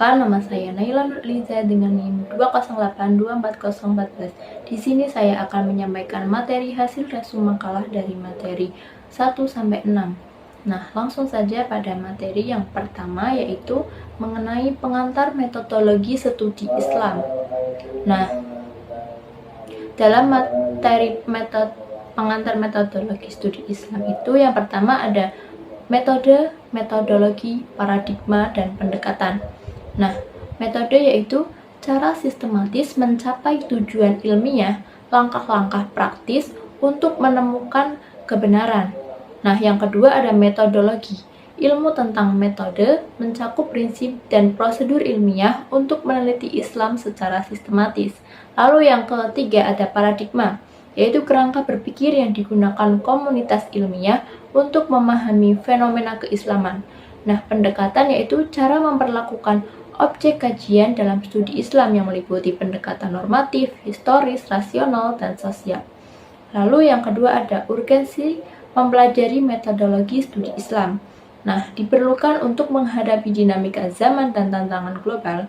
Perkenalkan, nama saya Naila Nurliza dengan NIM 2082414. Di sini saya akan menyampaikan materi hasil resume makalah dari materi 1 sampai 6. Nah, langsung saja pada materi yang pertama, yaitu mengenai pengantar metodologi studi Islam. Nah, dalam materi pengantar metodologi studi Islam itu yang pertama ada metode, metodologi, paradigma, dan pendekatan. Nah, metode yaitu cara sistematis mencapai tujuan ilmiah, langkah-langkah praktis untuk menemukan kebenaran. Nah, yang kedua ada metodologi. Ilmu tentang metode mencakup prinsip dan prosedur ilmiah untuk meneliti Islam secara sistematis. Lalu yang ketiga ada paradigma, yaitu kerangka berpikir yang digunakan komunitas ilmiah untuk memahami fenomena keislaman. Nah, pendekatan yaitu cara memperlakukan objek kajian dalam studi Islam yang meliputi pendekatan normatif, historis, rasional, dan sosial. Lalu yang kedua ada urgensi mempelajari metodologi studi Islam. Nah, diperlukan untuk menghadapi dinamika zaman dan tantangan global,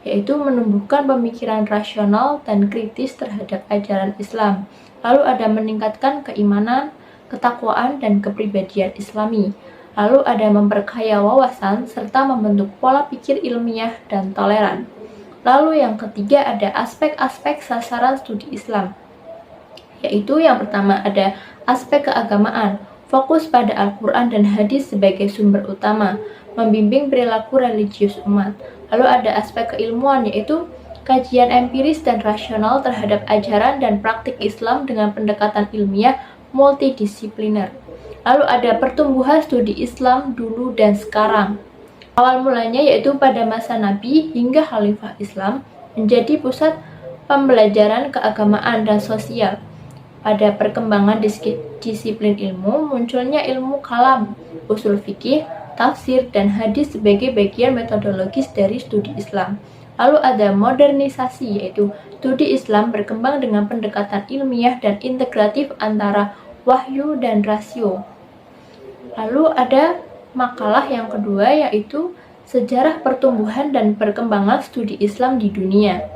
yaitu menumbuhkan pemikiran rasional dan kritis terhadap ajaran Islam. Lalu ada meningkatkan keimanan, ketakwaan, dan kepribadian Islami. Lalu ada memperkaya wawasan serta membentuk pola pikir ilmiah dan toleran. Lalu yang ketiga ada aspek-aspek sasaran studi Islam, yaitu yang pertama ada aspek keagamaan, fokus pada Al-Quran dan hadis sebagai sumber utama, membimbing perilaku religius umat. Lalu ada aspek keilmuan, yaitu kajian empiris dan rasional terhadap ajaran dan praktik Islam dengan pendekatan ilmiah multidisipliner. Lalu ada pertumbuhan studi Islam dulu dan sekarang. Awal mulanya yaitu pada masa Nabi hingga Khalifah Islam menjadi pusat pembelajaran keagamaan dan sosial. Pada perkembangan disiplin ilmu, munculnya ilmu kalam, usul fikih, tafsir, dan hadis sebagai bagian metodologis dari studi Islam. Lalu ada modernisasi, yaitu studi Islam berkembang dengan pendekatan ilmiah dan integratif antara wahyu dan rasio. Lalu ada makalah yang kedua, yaitu sejarah pertumbuhan dan perkembangan studi Islam di dunia.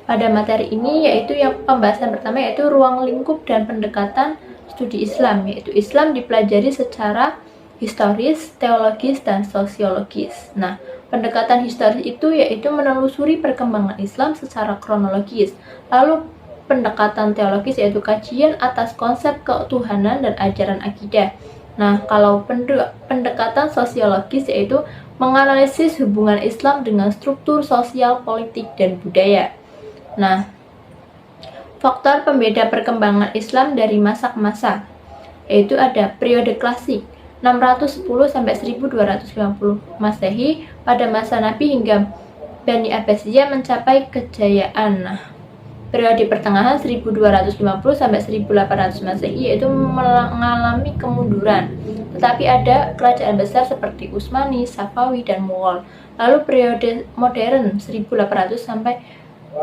Pada materi ini yaitu yang pembahasan pertama yaitu ruang lingkup dan pendekatan studi Islam, yaitu Islam dipelajari secara historis, teologis, dan sosiologis. Nah, pendekatan historis itu yaitu menelusuri perkembangan Islam secara kronologis. Lalu pendekatan teologis yaitu kajian atas konsep ketuhanan dan ajaran akidah. Nah, kalau pendekatan sosiologis yaitu menganalisis hubungan Islam dengan struktur sosial, politik, dan budaya. Nah, faktor pembeda perkembangan Islam dari masa ke masa, yaitu ada periode klasik 610 sampai 1250 Masehi, pada masa Nabi hingga Bani Abbasiyah mencapai kejayaan. Nah, periode pertengahan 1250 sampai 1800 Masehi yaitu mengalami kemunduran. Tetapi ada kerajaan besar seperti Utsmani, Safawi, dan Mughal. Lalu periode modern 1800 sampai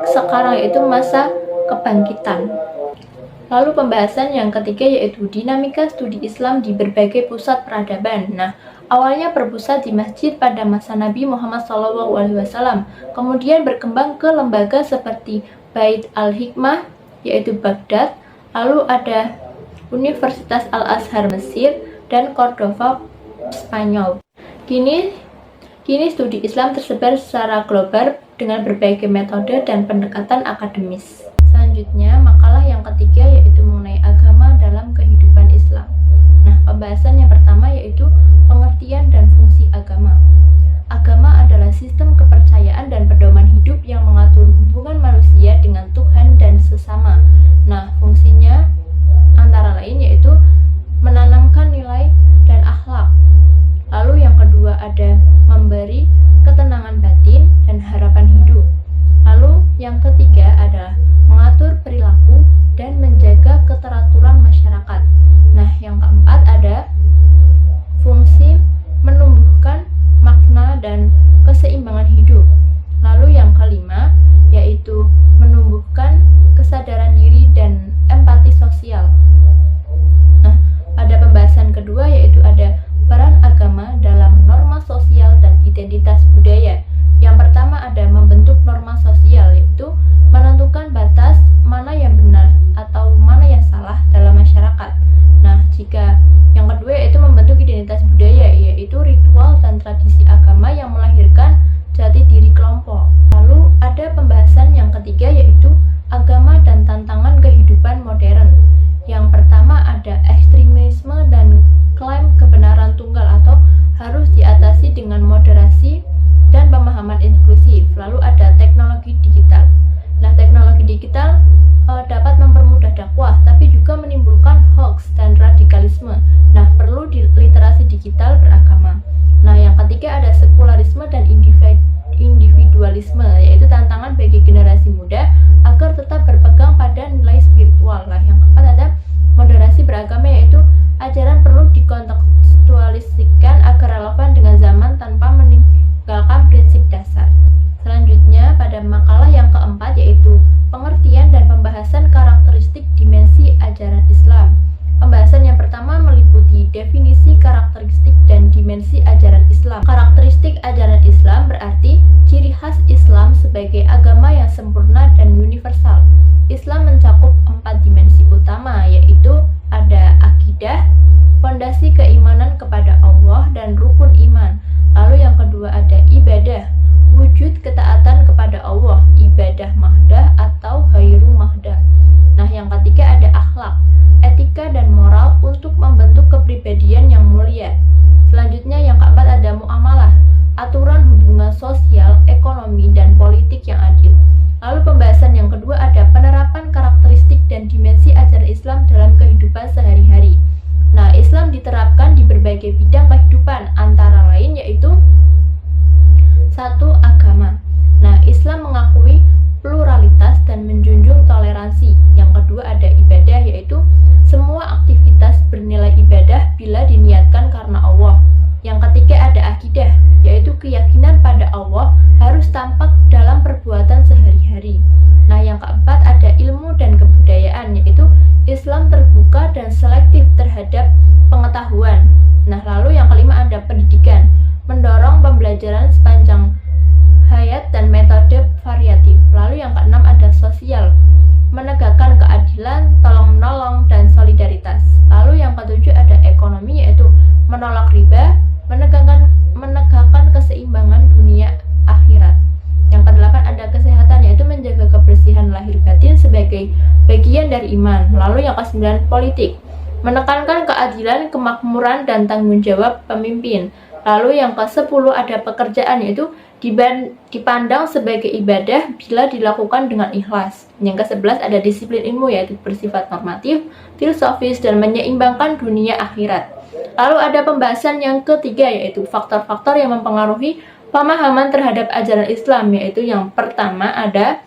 sekarang yaitu masa kebangkitan. Lalu pembahasan yang ketiga yaitu dinamika studi Islam di berbagai pusat peradaban. Nah, awalnya berpusat di masjid pada masa Nabi Muhammad SAW, kemudian berkembang ke lembaga seperti Bait al-Hikmah yaitu Baghdad, lalu ada Universitas Al-Azhar Mesir dan Cordova Spanyol. Kini studi Islam tersebar secara global dengan berbagai metode dan pendekatan akademis. Selanjutnya, makalah yang ketiga yaitu mengenai agama dalam kehidupan Islam. Nah, pembahasan yang pertama yaitu pengertian dan fungsi agama. Agama adalah sistem kepercayaan dan pedoman hidup yang mengatur hubungan manusia dengan Tuhan dan sesama. Nah, fungsinya antara lain yaitu menanamkan nilai dan akhlak. Lalu yang kedua ada memberi ketenangan batin dan harapan hidup. Lalu yang ketiga adalah mengatur perilaku dan menjaga keteraturan masyarakat. Nah, yang keempat ada fungsi menumbuhkan makna dan keseimbangan hidup. Lalu yang kelima makalah yang keempat yaitu pengertian dan pembahasan karakteristik dimensi ajaran Islam. Pembahasan yang pertama meliputi definisi karakteristik dan dimensi ajaran Islam. Karakteristik ajaran Islam berarti ciri khas Islam sebagai agama yang sempurna dan universal. Islam mencakup 4 dimensi utama, yaitu ada akidah, fondasi keimanan kepada Allah dan rukun iman. Lalu yang kedua ada ibadah, wujud ketaatan kepada Allah, ibadah mahdah atau ghairu mahdah. Nah, yang ketiga ada akhlak, etika dan moral untuk membentuk kepribadian yang mulia. Selanjutnya yang keempat ada muamalah, aturan hubungan sosial, ekonomi, dan politik yang adil. Lalu pembahasan yang kedua ada penerapan karakteristik dan dimensi ajaran Islam dalam kehidupan sehari-hari. Nah, Islam diterapkan di berbagai bidang kehidupan, antara lain yaitu 1. Agama. Nah, Islam mengakui pluralitas dan menjunjung toleransi. Yang kedua ada ibadah, yaitu semua aktivitas bernilai ibadah bila diniatkan karena Allah. Yang ketiga ada akidah, yaitu keyakinan pada Allah harus tampak dalam perbuatan sehari-hari. Nah, yang keempat ada ilmu dan kebudayaan, yaitu Islam terbuka dan selektif terhadap pengetahuan. Nah, lalu yang kelima ada pendidikan, mendorong pembelajaran sepanjang hayat dan metode variatif. Lalu yang keenam ada sosial, menegakkan keadilan, tolong-menolong, dan solidaritas. Lalu yang ketujuh ada ekonomi, yaitu menolak riba, menegakkan keseimbangan dunia akhirat. Yang kedelapan ada kesehatan, yaitu menjaga kebersihan lahir batin sebagai bagian dari iman. Lalu yang kesembilan politik, menekankan keadilan, kemakmuran, dan tanggung jawab pemimpin. Lalu yang ke-10 ada pekerjaan, yaitu dipandang sebagai ibadah bila dilakukan dengan ikhlas. Yang ke-11 ada disiplin ilmu, yaitu bersifat normatif, filosofis, dan menyeimbangkan dunia akhirat. Lalu ada pembahasan yang ketiga, yaitu faktor-faktor yang mempengaruhi pemahaman terhadap ajaran Islam, yaitu yang pertama ada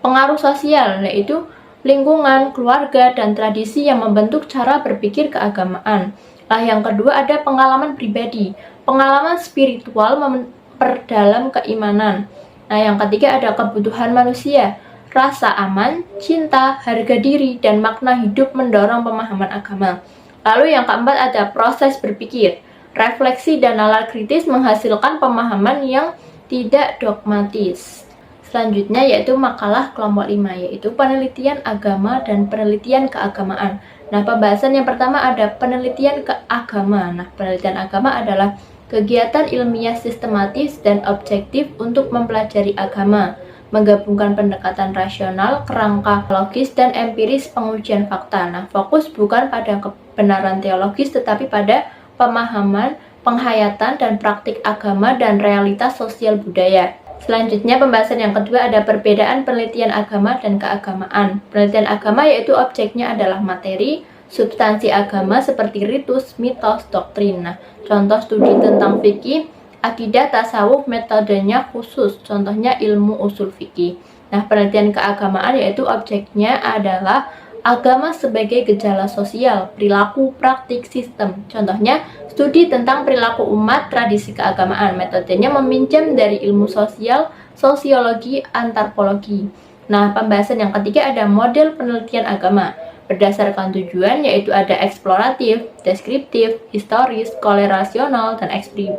pengaruh sosial, yaitu lingkungan, keluarga, dan tradisi yang membentuk cara berpikir keagamaan. Nah, yang kedua ada pengalaman pribadi, pengalaman spiritual memperdalam keimanan. Nah, yang ketiga ada kebutuhan manusia, rasa aman, cinta, harga diri, dan makna hidup mendorong pemahaman agama. Lalu yang keempat ada proses berpikir, refleksi dan nalar kritis menghasilkan pemahaman yang tidak dogmatis. Selanjutnya yaitu makalah kelompok 5, yaitu penelitian agama dan penelitian keagamaan. Nah, pembahasan yang pertama ada penelitian keagama. Nah, penelitian agama adalah kegiatan ilmiah sistematis dan objektif untuk mempelajari agama, menggabungkan pendekatan rasional, kerangka logis, dan empiris pengujian fakta. Nah, fokus bukan pada kebenaran teologis, tetapi pada pemahaman, penghayatan, dan praktik agama dan realitas sosial budaya. Selanjutnya, pembahasan yang kedua ada perbedaan penelitian agama dan keagamaan. Penelitian agama yaitu objeknya adalah materi, substansi agama seperti ritus, mitos, doktrin. Nah, contoh studi tentang fikih, akidah, tasawuf, metodenya khusus. Contohnya ilmu usul fikih. Nah, penelitian keagamaan yaitu objeknya adalah agama sebagai gejala sosial, perilaku, praktik, sistem. Contohnya, studi tentang perilaku umat, tradisi keagamaan. Metodenya meminjam dari ilmu sosial, sosiologi, antropologi. Nah, pembahasan yang ketiga ada model penelitian agama. Berdasarkan tujuan yaitu ada eksploratif, deskriptif, historis, korelasional, dan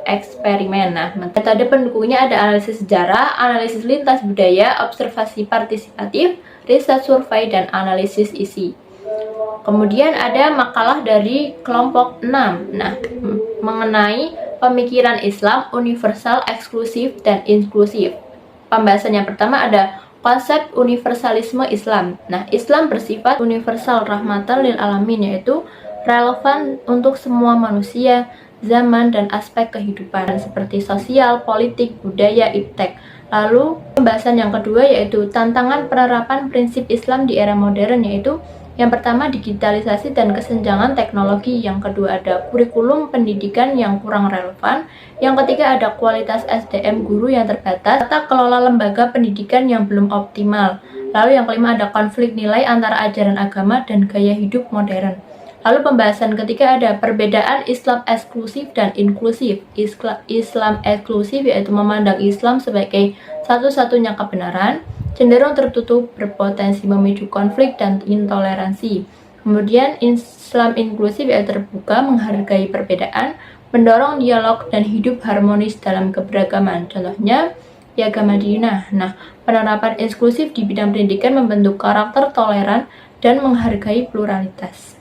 eksperimen. Nah, metode pendukungnya ada analisis sejarah, analisis lintas budaya, observasi partisipatif, riset survei, dan analisis isi. Kemudian ada makalah dari kelompok 6. Nah, mengenai pemikiran Islam universal, eksklusif, dan inklusif. Pembahasan yang pertama ada konsep universalisme Islam. Nah, Islam bersifat universal rahmatan lil alamin, yaitu relevan untuk semua manusia, zaman, dan aspek kehidupan seperti sosial, politik, budaya, iptek. Lalu, pembahasan yang kedua yaitu tantangan penerapan prinsip Islam di era modern, yaitu yang pertama digitalisasi dan kesenjangan teknologi, yang kedua ada kurikulum pendidikan yang kurang relevan, yang ketiga ada kualitas SDM guru yang terbatas, serta kelola lembaga pendidikan yang belum optimal. Lalu yang kelima ada konflik nilai antara ajaran agama dan gaya hidup modern. Lalu pembahasan ketiga ada perbedaan Islam eksklusif dan inklusif. Islam eksklusif yaitu memandang Islam sebagai satu-satunya kebenaran, cenderung tertutup, berpotensi memicu konflik dan intoleransi. Kemudian Islam inklusif yaitu terbuka, menghargai perbedaan, mendorong dialog dan hidup harmonis dalam keberagaman. Contohnya, Piagam Madinah. Nah, penerapan inklusif di bidang pendidikan membentuk karakter toleran dan menghargai pluralitas.